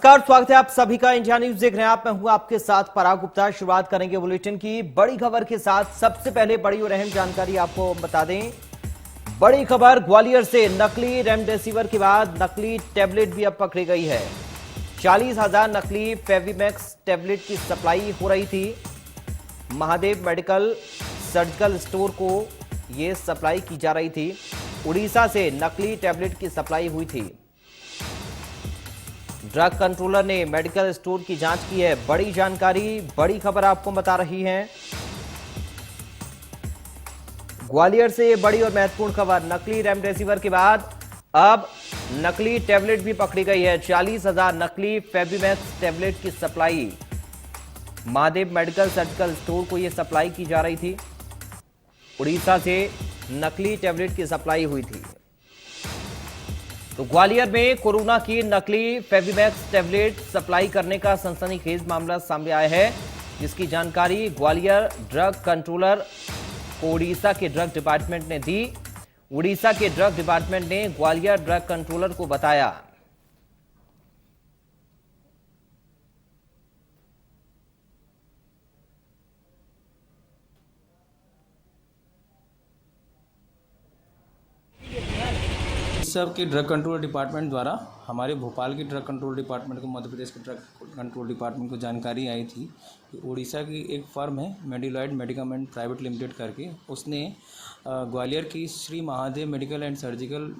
नमस्कार, स्वागत है आप सभी का। इंडिया न्यूज देख रहे हैं आप। मैं हूं आपके साथ पराग गुप्ता। शुरुआत करेंगे बुलेटिन की बड़ी खबर के साथ। सबसे पहले बड़ी और अहम जानकारी आपको बता दें। बड़ी खबर ग्वालियर से नकली रेमडेसिविर के बाद नकली टैबलेट भी अब पकड़ी गई है। 40,000 नकली फेविमैक्स टैबलेट की सप्लाई हो रही थी। महादेव मेडिकल सर्जिकल स्टोर को यह सप्लाई की जा रही थी। उड़ीसा से नकली टैबलेट की सप्लाई हुई थी। ड्रग कंट्रोलर ने मेडिकल स्टोर की जांच की है। बड़ी जानकारी, बड़ी खबर आपको बता रही है। ग्वालियर से बड़ी और महत्वपूर्ण खबर। नकली रेमडेसिविर के बाद अब नकली टैबलेट भी पकड़ी गई है। 40,000 नकली फेविमैक्स टैबलेट की supply Mahadev medical surgical store को यह सप्लाई की जा रही थी। उड़ीसा से नकली टैबलेट की सप्लाई हुई थी। तो ग्वालियर में कोरोना की नकली फेविमैक्स टैबलेट सप्लाई करने का सनसनीखेज मामला सामने आया है, जिसकी जानकारी ग्वालियर ड्रग कंट्रोलर को उड़ीसा के ड्रग डिपार्टमेंट ने दी। उड़ीसा के ड्रग डिपार्टमेंट ने ग्वालियर ड्रग कंट्रोलर को बताया। सब के ड्रग कंट्रोल डिपार्टमेंट द्वारा हमारे भोपाल के ड्रग कंट्रोल डिपार्टमेंट को, मध्य प्रदेश के ड्रग कंट्रोल डिपार्टमेंट को जानकारी आई थी कि उड़ीसा की एक फर्म है मेडिलॉयड मेडिकामेंट प्राइवेट लिमिटेड करके, उसने ग्वालियर की Shri Mahadev medical and surgical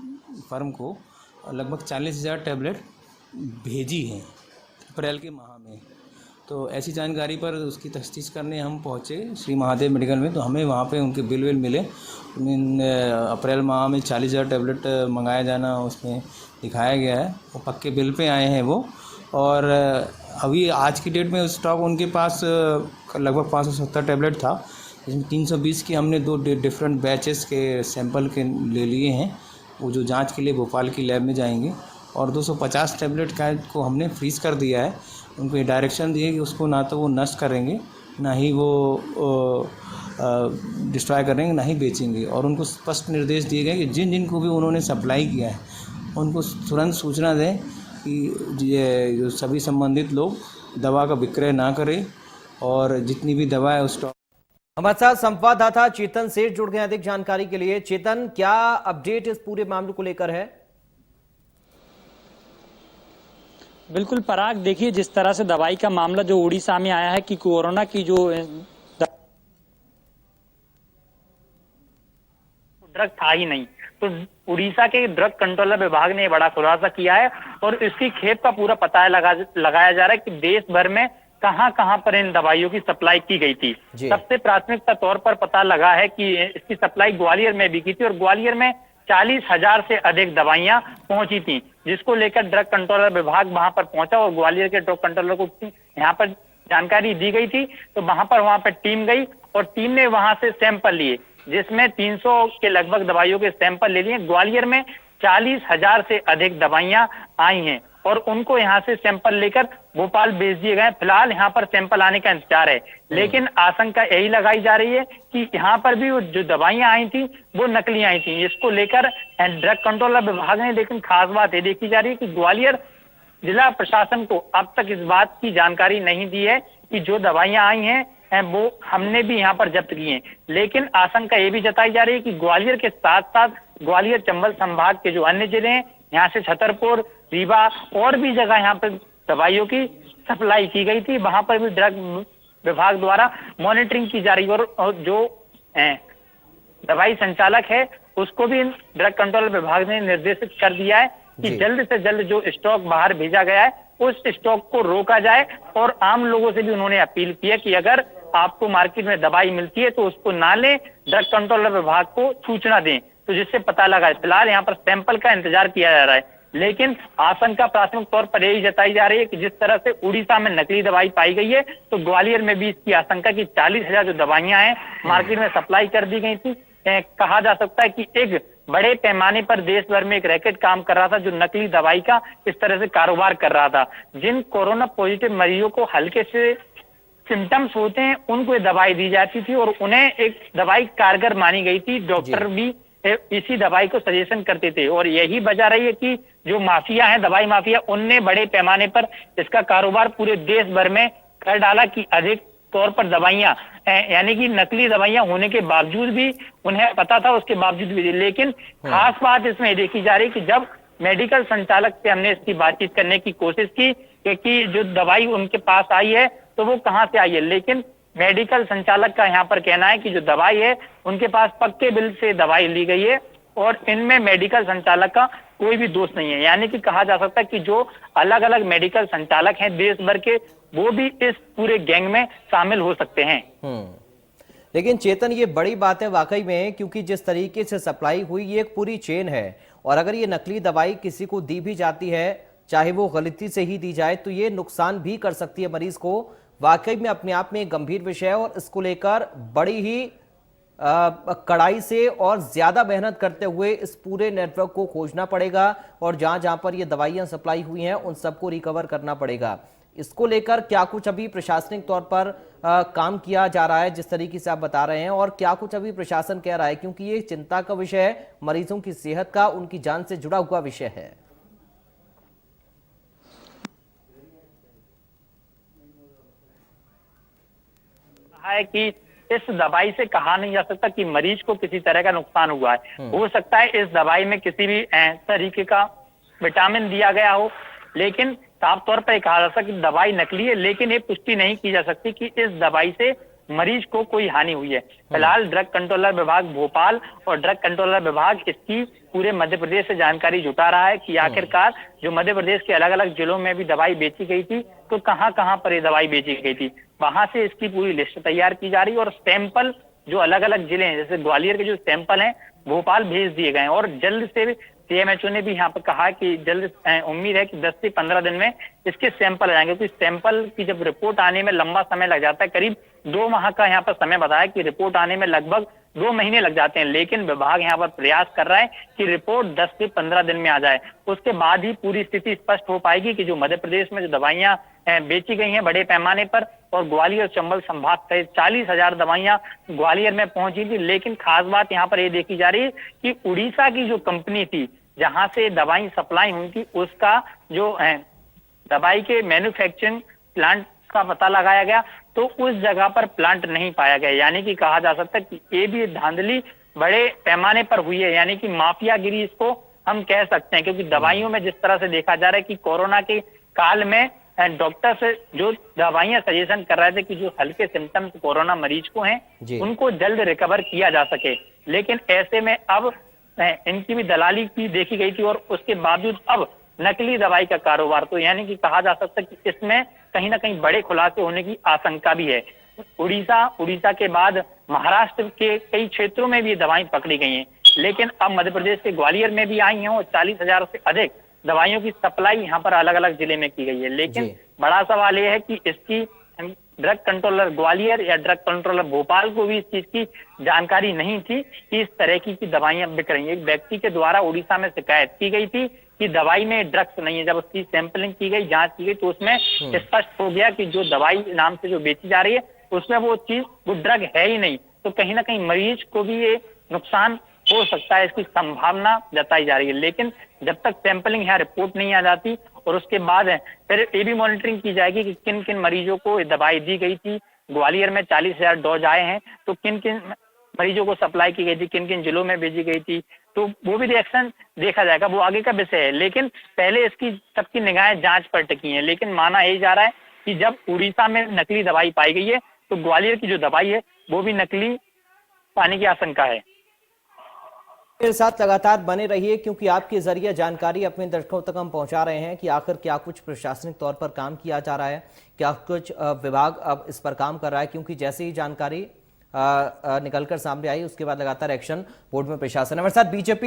firm को लगभग 40,000 टैबलेट भेजी हैं अप्रैल के माह में। तो ऐसी जानकारी पर उसकी तफ्तीश करने हम पहुँचे श्री महादेव मेडिकल में, तो हमें वहाँ पे उनके बिल मिले। अप्रैल माह में 40,000 टैबलेट मंगाया जाना उसमें दिखाया गया है, वो पक्के बिल पे आए हैं वो। और अभी आज की डेट में स्टॉक उनके पास लगभग 570 टैबलेट था, जिसमें 320 की हमने 2 डिफरेंट बैचेस के सैंपल के ले लिए हैं, वो जो जांच के लिए भोपाल की लैब में जाएंगे। और 250 टैबलेट का को हमने फ्रीज़ कर दिया है। उनको ये डायरेक्शन दिए कि उसको ना तो वो नष्ट करेंगे, ना ही वो डिस्ट्रॉय करेंगे, ना ही बेचेंगे। और उनको स्पष्ट निर्देश दिए गए कि जिन जिन को भी उन्होंने सप्लाई किया है उनको तुरंत सूचना दें कि ये जो सभी संबंधित लोग दवा का विक्रय ना करें, और जितनी भी दवा है उस। हमारे साथ संवाददाता चेतन सेठ जुड़ गए अधिक जानकारी के लिए। चेतन, क्या अपडेट इस पूरे मामले को लेकर है? बिल्कुल पराग, देखिए जिस तरह से दवाई का मामला जो उड़ीसा में आया है कि कोरोना की जो ड्रग था ही नहीं, तो उड़ीसा के ड्रग कंट्रोलर विभाग ने बड़ा खुलासा किया है और इसकी खेप का पूरा पता लगाया जा रहा है कि देश भर में कहां कहां पर इन दवाइयों की सप्लाई की गई थी। सबसे प्राथमिकता तौर पर पता लगा है कि इसकी सप्लाई ग्वालियर में भी की थी और ग्वालियर में 40,000 से अधिक दवाइयां पहुंची थी, जिसको लेकर ड्रग कंट्रोलर विभाग वहां पर पहुंचा और ग्वालियर के ड्रग कंट्रोलर को यहाँ पर जानकारी दी गई थी। तो वहां पर टीम गई और टीम ने वहां से सैंपल लिए, जिसमें 300 के लगभग दवाइयों के सैंपल ले लिए। ग्वालियर में 40,000 से अधिक दवाइयां आई हैं और उनको यहाँ से सैंपल लेकर भोपाल भेज दिए गए। फिलहाल यहाँ पर सैंपल आने का इंतजार है, लेकिन आशंका यही लगाई जा रही है कि यहाँ पर भी वो जो दवाइयां आई थी वो नकली आई थी। इसको लेकर ड्रग कंट्रोलर विभाग ने, लेकिन खास बात ये देखी जा रही है कि ग्वालियर जिला प्रशासन को अब तक इस बात की जानकारी नहीं दी है कि जो दवाइयां आई हैं वो हमने भी यहाँ पर जब्त की हैं। लेकिन आशंका ये भी जताई जा रही है कि ग्वालियर के साथ साथ ग्वालियर चंबल संभाग के जो अन्य जिले हैं, यहाँ से छतरपुर, रीवा और भी जगह यहाँ पर दवाइयों की सप्लाई की गई थी, वहां पर भी ड्रग विभाग द्वारा मॉनिटरिंग की जा रही है। और जो दवाई संचालक है उसको भी ड्रग कंट्रोल विभाग ने निर्देशित कर दिया है कि जल्द से जल्द जो स्टॉक बाहर भेजा गया है उस स्टॉक को रोका जाए। और आम लोगों से भी उन्होंने अपील की है कि अगर आपको मार्केट में दवाई मिलती है तो उसको ना लें, ड्रग कंट्रोलर विभाग को सूचना दें, तो जिससे पता लगा। फिलहाल यहाँ पर सैंपल का इंतजार किया जा रहा है, लेकिन आशंका प्राथमिक तौर पर यही जताई जा रही है कि जिस तरह से उड़ीसा में नकली दवाई पाई गई है, तो ग्वालियर में भी इसकी आशंका कि 40,000 जो दवाइयां हैं मार्केट में सप्लाई कर दी गई थी। कहा जा सकता है कि एक बड़े पैमाने पर देश भर में एक रैकेट काम कर रहा था जो नकली दवाई का इस तरह से कारोबार कर रहा था। जिन कोरोना पॉजिटिव मरीजों को हल्के से सिम्टम्स होते हैं उनको ये दवाई दी जाती थी और उन्हें एक दवाई कारगर मानी गई थी। डॉक्टर भी इसी दवाई को सजेशन करते थे। और यही वजह रही है कि जो माफिया है, दवाई माफिया, उनने बड़े पैमाने पर इसका कारोबार पूरे देश भर में कर डाला कि अधिक तौर पर दवाइयां, यानी कि नकली दवाइयां होने के बावजूद भी उन्हें पता था, उसके बावजूद भी। लेकिन खास बात इसमें देखी जा रही कि जब मेडिकल संचालक से हमने इसकी बातचीत करने की कोशिश की कि जो दवाई उनके पास आई है तो वो कहां से आई है, लेकिन मेडिकल संचालक का यहाँ पर कहना है कि जो दवाई है उनके पास पक्के बिल से दवाई ली गई है और इनमें मेडिकल संचालक का कोई भी दोष नहीं है। यानी कि कहा जा सकता है कि जो अलग अलग मेडिकल संचालक हैं देश भर के, वो भी इस पूरे गैंग में शामिल हो सकते हैं। लेकिन चेतन, ये बड़ी बात है वाकई में, क्योंकि जिस तरीके से सप्लाई हुई ये एक पूरी चेन है, और अगर ये नकली दवाई किसी को दी भी जाती है, चाहे वो गलती से ही दी जाए, तो ये नुकसान भी कर सकती है मरीज को। वाकई में अपने आप में एक गंभीर विषय है और इसको लेकर बड़ी ही कड़ाई से और ज्यादा मेहनत करते हुए इस पूरे नेटवर्क को खोजना पड़ेगा और जहां जहां पर ये दवाइयां सप्लाई हुई हैं उन सबको रिकवर करना पड़ेगा। इसको लेकर क्या कुछ अभी प्रशासनिक तौर पर काम किया जा रहा है, जिस तरीके से आप बता रहे हैं, और क्या कुछ अभी प्रशासन कह रहा है, क्योंकि ये चिंता का विषय है, मरीजों की सेहत का, उनकी जान से जुड़ा हुआ विषय है। है कि इस दवाई से कहा नहीं जा सकता कि मरीज को किसी तरह का नुकसान हुआ है। हो सकता है इस दवाई में किसी भी तरीके का विटामिन दिया गया हो, लेकिन साफ तौर पर कहा जा सकता कि दवाई नकली है, लेकिन ये पुष्टि नहीं की जा सकती कि इस दवाई से मरीज को कोई हानि हुई है। फिलहाल ड्रग कंट्रोलर विभाग भोपाल और ड्रग कंट्रोलर विभाग इसकी पूरे मध्य प्रदेश से जानकारी जुटा रहा है कि आखिरकार जो मध्य प्रदेश के अलग अलग जिलों में भी दवाई बेची गई थी तो कहां कहां पर ये दवाई बेची गई थी, वहां से इसकी पूरी लिस्ट तैयार की जा रही है। और सैंपल जो अलग अलग जिले हैं, जैसे ग्वालियर के जो सैंपल हैं भोपाल भेज दिए गए हैं और जल्द से सीएमएचओ ने भी यहाँ पर कहा कि जल्द उम्मीद है कि 10 से 15 दिन में इसके सैंपल आ जाएंगे, क्योंकि सैंपल की जब रिपोर्ट आने में लंबा समय लग जाता है, करीब 2 माह का यहाँ पर समय बताया कि रिपोर्ट आने में लगभग 2 महीने लग जाते हैं। लेकिन विभाग यहाँ पर प्रयास कर रहा है कि रिपोर्ट 10 से 15 दिन में आ जाए, उसके बाद ही पूरी स्थिति स्पष्ट हो पाएगी कि जो मध्य प्रदेश में जो दवाइयां बेची गई हैं बड़े पैमाने पर, और ग्वालियर चंबल संभाग सहित 40,000 दवाइयां ग्वालियर में पहुंची थी। लेकिन खास बात यहाँ पर ये देखी जा रही है कि उड़ीसा की जो कंपनी थी जहां से दवाई सप्लाई हुई थी, उसका जो दवाई के मैन्युफैक्चरिंग प्लांट का पता लगाया गया तो उस जगह पर प्लांट नहीं पाया गया। यानी कि कहा जा सकता है कि ये भी धांधली बड़े पैमाने पर हुई है, यानी कि माफियागिरी इसको हम कह सकते हैं। क्योंकि दवाइयों में जिस तरह से देखा जा रहा है कि कोरोना के काल में डॉक्टर से जो दवाइयां सजेशन कर रहे थे कि जो हल्के सिम्टम्स कोरोना मरीज को हैं उनको जल्द रिकवर किया जा सके, लेकिन ऐसे में अब इनकी भी दलाली की देखी गई थी और उसके बावजूद अब नकली दवाई का कारोबार, तो यानी कि कहा जा सकता है कि इसमें कहीं ना कहीं बड़े खुलासे होने की आशंका भी है। उड़ीसा के बाद महाराष्ट्र के कई क्षेत्रों में भी दवाएं पकड़ी गई हैं, लेकिन अब मध्य प्रदेश के ग्वालियर में भी आई हैं और 40,000 से अधिक दवाइयों की सप्लाई यहाँ पर अलग अलग जिले में की गई है। लेकिन बड़ा सवाल यह है कि इसकी ड्रग कंट्रोलर ग्वालियर या ड्रग कंट्रोलर भोपाल को भी इस चीज की जानकारी नहीं थी कि इस तरह की दवाइयां बिक रही हैं। एक व्यक्ति के द्वारा उड़ीसा में शिकायत की गई थी कि दवाई में ड्रग्स नहीं है। जब उसकी सैंपलिंग की गई, जांच की गई, तो उसमें स्पष्ट हो गया कि जो दवाई नाम से जो बेची जा रही है उसमें वो ड्रग है ही नहीं। तो कहीं ना कहीं मरीज को भी ये नुकसान हो सकता है, इसकी संभावना जताई जा रही है। लेकिन जब तक सैंपलिंग यहाँ रिपोर्ट नहीं आ जाती और उसके बाद फिर ये भी मॉनिटरिंग की जाएगी कि किन किन मरीजों को दवाई दी गई थी। ग्वालियर में 40,000 डोज आए हैं, तो किन किन मरीजों को सप्लाई की गई थी, किन किन जिलों में भेजी गई थी, तो वो भी रिएक्शन देखा जाएगा, वो आगे का विषय है। लेकिन पहले इसकी सबकी निगाहें जांच पर टिकी हैं। लेकिन माना यही जा रहा है कि जब उड़ीसा में नकली दवाई पाई गई है तो ग्वालियर की जो दवाई है वो भी नकली पाने की आशंका है। मेरे साथ लगातार बने रहिए, क्योंकि आपके जरिए जानकारी अपने दर्शकों तक हम पहुंचा रहे हैं कि आखिर क्या कुछ प्रशासनिक तौर पर काम किया जा रहा है, क्या कुछ विभाग अब इस पर काम कर रहा है। क्योंकि जैसे ही जानकारी निकलकर सामने आई उसके बाद लगातार एक्शन बोर्ड में प्रशासन। हमारे साथ बीजेपी